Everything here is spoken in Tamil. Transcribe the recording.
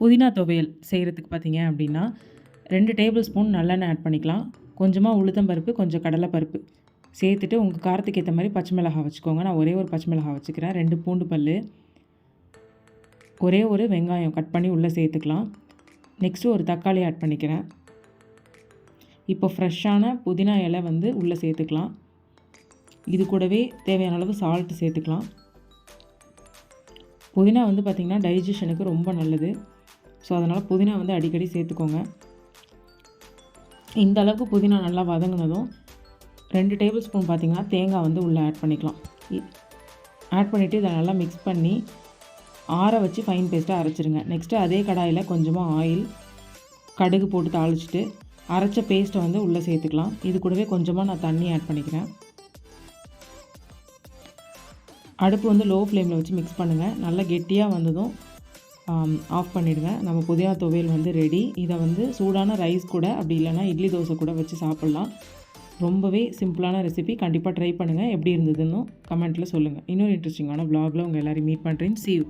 புதினா துவையல் செய்கிறதுக்கு பார்த்தீங்க அப்படின்னா 2 டேபிள் ஸ்பூன் நல்லெண்ணெய் ஆட் பண்ணிக்கலாம். கொஞ்சமாக உளுத்தம்பருப்பு, கொஞ்சம் கடலைப்பருப்பு சேர்த்துட்டு உங்கள் காரத்துக்கு ஏற்ற மாதிரி பச்சை மிளகாய் வச்சுக்கோங்க. நான் ஒரே ஒரு பச்சை மிளகாய் வச்சுக்கிறேன். 2 பூண்டு பல், ஒரே ஒரு வெங்காயம் கட் பண்ணி உள்ளே சேர்த்துக்கலாம். நெக்ஸ்ட்டு ஒரு தக்காளி ஆட் பண்ணிக்கிறேன். இப்போ ஃப்ரெஷ்ஷான புதினா இலை வந்து உள்ளே சேர்த்துக்கலாம். இது கூடவே தேவையான அளவு சால்ட்டு சேர்த்துக்கலாம். புதினா வந்து பார்த்திங்கன்னா டைஜஷனுக்கு ரொம்ப நல்லது. ஸோ அதனால் புதினா வந்து அடிக்கடி சேர்த்துக்கோங்க. இந்த அளவுக்கு புதினா நல்லா வதங்கினதும் 2 டேபிள் ஸ்பூன் பார்த்திங்கன்னா தேங்காய் வந்து உள்ளே ஆட் பண்ணிக்கலாம். ஆட் பண்ணிவிட்டு இதை நல்லா மிக்ஸ் பண்ணி ஆற வச்சு ஃபைன் பேஸ்ட்டாக அரைச்சிருங்க. நெக்ஸ்ட்டு அதே கடாயில் கொஞ்சமாக ஆயில், கடுகு போட்டு தாளிச்சிட்டு அரைச்ச பேஸ்ட்டை வந்து உள்ளே சேர்த்துக்கலாம். இது கூடவே கொஞ்சமாக நான் தண்ணி ஆட் பண்ணிக்கிறேன். அடுப்பு வந்து லோ ஃப்ளேமில் வச்சு மிக்ஸ் பண்ணுங்கள். நல்லா கெட்டியாக வந்ததும் ஆஃப் பண்ணிவிடுங்க. நம்ம புதினா துவையல் வந்து ரெடி. இதை வந்து சூடான ரைஸ் கூட, அப்படி இல்லைனா இட்லி தோசை கூட வச்சு சாப்பிட்லாம். ரொம்பவே சிம்பிளான ரெசிபி. கண்டிப்பாக ட்ரை பண்ணுங்கள். எப்படி இருந்ததுன்னு கமெண்ட்டில் சொல்லுங்கள். இன்னொரு இன்ட்ரெஸ்டிங்கான வ்ளாகில் உங்கள் எல்லோரையும் மீட் பண்ணுறேன். See you.